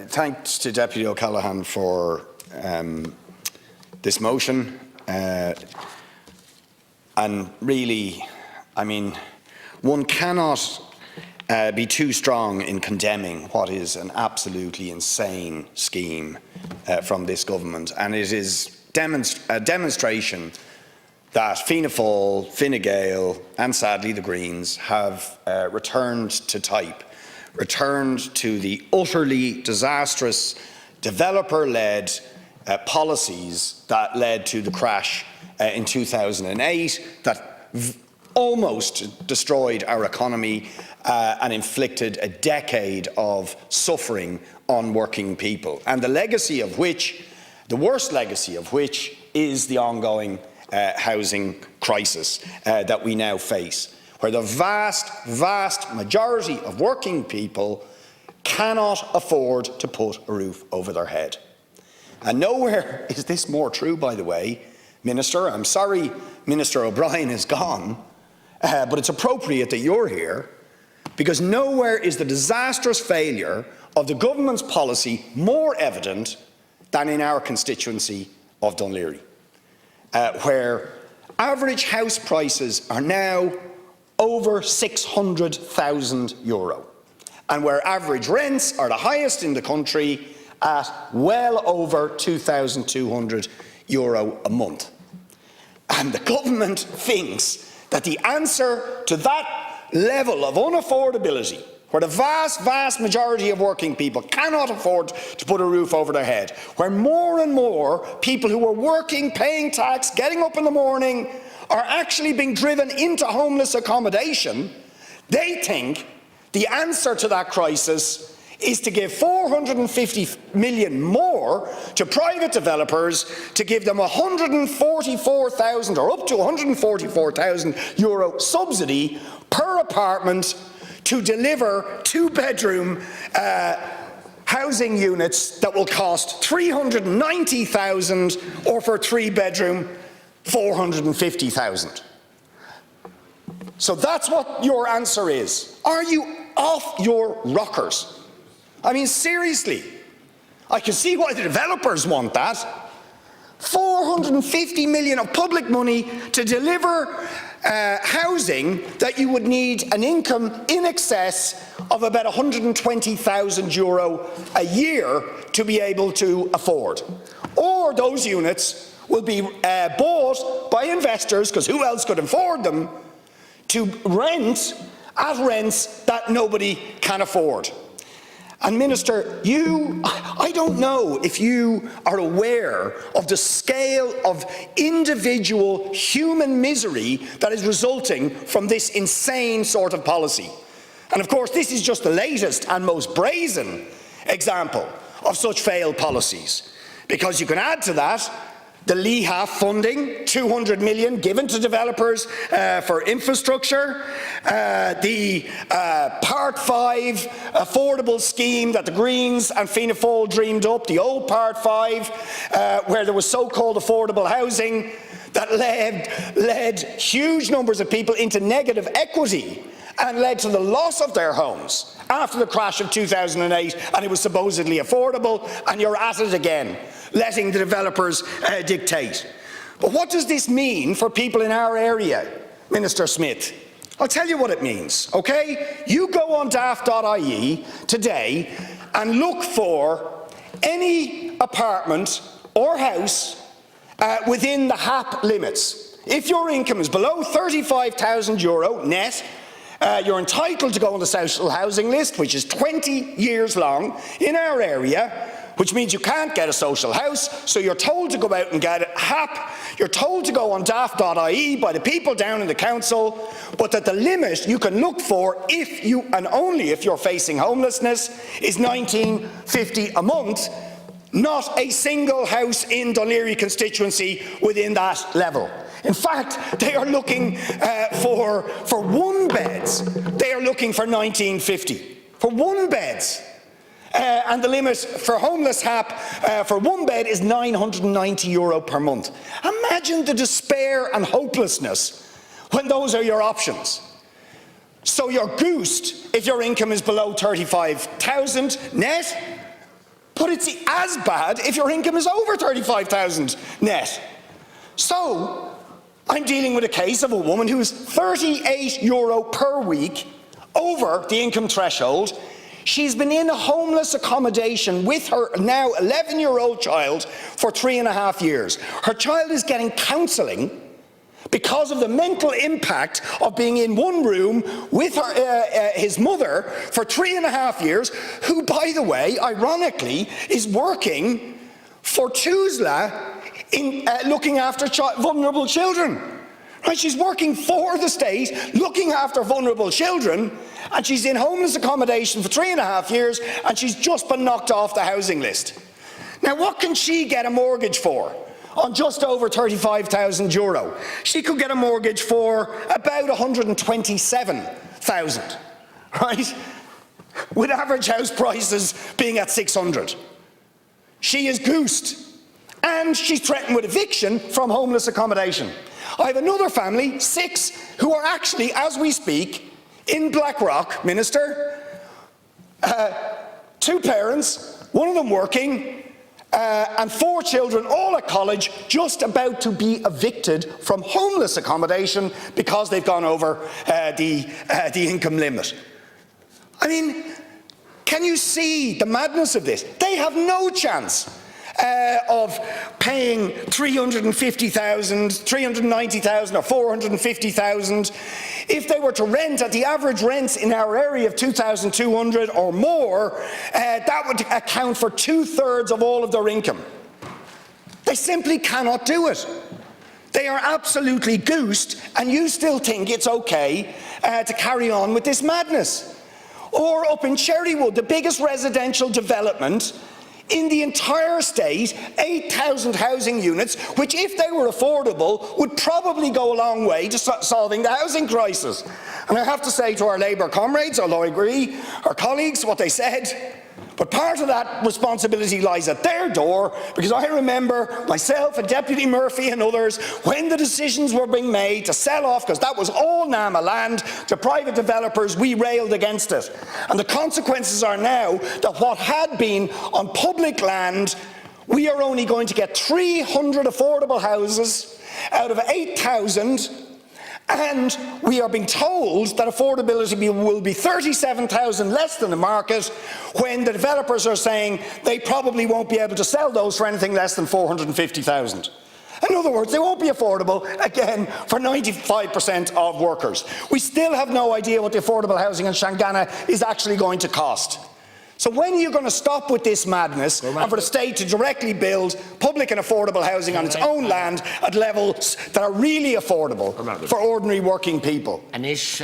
Thanks to Deputy O'Callaghan for this motion. And really, I mean, one cannot be too strong in condemning what is an absolutely insane scheme from this government. And it is a demonstration that Fianna Fáil, Fine Gael and sadly the Greens have returned to type, returned to the utterly disastrous developer-led policies that led to the crash in 2008 that almost destroyed our economy and inflicted a decade of suffering on working people, and the legacy of which, the worst legacy of which, is the ongoing housing crisis that we now face, where the vast majority of working people cannot afford to put a roof over their head. And nowhere is this more true, by the way, Minister. I'm sorry Minister O'Brien is gone, but it's appropriate that you're here, because nowhere is the disastrous failure of the government's policy more evident than in our constituency of Dún Laoghaire, where average house prices are now over €600,000, and where average rents are the highest in the country at well over €2,200 a month. And the government thinks that the answer to that level of unaffordability, where the vast majority of working people cannot afford to put a roof over their head, where more and more people who are working, paying tax, getting up in the morning, are actually being driven into homeless accommodation, they think the answer to that crisis is to give 450 million more to private developers, to give them 144,000 or up to 144,000 euro subsidy per apartment to deliver two-bedroom housing units that will cost 390,000, or for three-bedroom 450,000. So that's what your answer is. Are you off your rockers? I mean, seriously, I can see why the developers want that. 450 million of public money to deliver housing that you would need an income in excess of about 120,000 euro a year to be able to afford. Or those units will be bought by investors, because who else could afford them, to rent at rents that nobody can afford. And Minister, I don't know if you are aware of the scale of individual human misery that is resulting from this insane sort of policy. And of course, this is just the latest and most brazen example of such failed policies, because you can add to that the LEHA funding, 200 million given to developers for infrastructure, the Part 5 affordable scheme that the Greens and Fianna Fáil dreamed up, the old Part 5, where there was so-called affordable housing that led huge numbers of people into negative equity and led to the loss of their homes after the crash of 2008, and it was supposedly affordable, and you're at it again, letting the developers dictate. But what does this mean for people in our area, Minister Smith? I'll tell you what it means, okay? You go on daft.ie today and look for any apartment or house within the HAP limits. If your income is below 35,000 euro net, you're entitled to go on the social housing list, which is 20 years long in our area, which means you can't get a social house, so you're told to go out and get a HAP. You're told to go on daft.ie by the people down in the council, but that the limit you can look for, if you and only if you're facing homelessness, is $19.50 a month. Not a single house in Dún Laoghaire constituency within that level. In fact, they are looking for one beds. They are looking for $19.50 for one beds. And the limit for homeless HAP for one bed is €990 per month. Imagine the despair and hopelessness when those are your options. So you're goosed if your income is below 35,000 net, but it's as bad if your income is over 35,000 net. So I'm dealing with a case of a woman who is €38 per week over the income threshold. She's been in a homeless accommodation with her now 11-year-old child for 3.5 years. Her child is getting counselling because of the mental impact of being in one room with his mother for 3.5 years, who, by the way, ironically, is working for TUSLA in looking after vulnerable children. Right? She's working for the state, looking after vulnerable children, and she's in homeless accommodation for 3.5 years, and she's just been knocked off the housing list. Now, what can she get a mortgage for? On just over €35,000. She could get a mortgage for about 127,000, right? With average house prices being at 600. She is goosed, and she's threatened with eviction from homeless accommodation. I have another family, 6, who are actually, as we speak, in Blackrock, Minister. 2 parents, one of them working, and 4 children, all at college, just about to be evicted from homeless accommodation because they've gone over the income limit. I mean, can you see the madness of this? They have no chance of paying 350,000, 390,000 or 450,000. If they were to rent at the average rents in our area of 2,200 or more, that would account for 2/3 of all of their income. They simply cannot do it. They are absolutely goosed, and you still think it's okay to carry on with this madness. Or up in Cherrywood, the biggest residential development in the entire state, 8,000 housing units, which, if they were affordable, would probably go a long way to solving the housing crisis. And I have to say to our Labour comrades, although I agree, our colleagues, what they said, but part of that responsibility lies at their door, because I remember myself and Deputy Murphy and others, when the decisions were being made to sell off, because that was all NAMA land, to private developers, we railed against it. And the consequences are now that what had been on public land, we are only going to get 300 affordable houses out of 8,000, and we are being told that affordability will be 37,000 less than the market, when the developers are saying they probably won't be able to sell those for anything less than 450,000. In other words, they won't be affordable, again, for 95% of workers. We still have no idea what the affordable housing in Shanganagh is actually going to cost. So when are you going to stop with this madness and for the state to directly build public and affordable housing on its own land at levels that are really affordable for ordinary working people? Anish,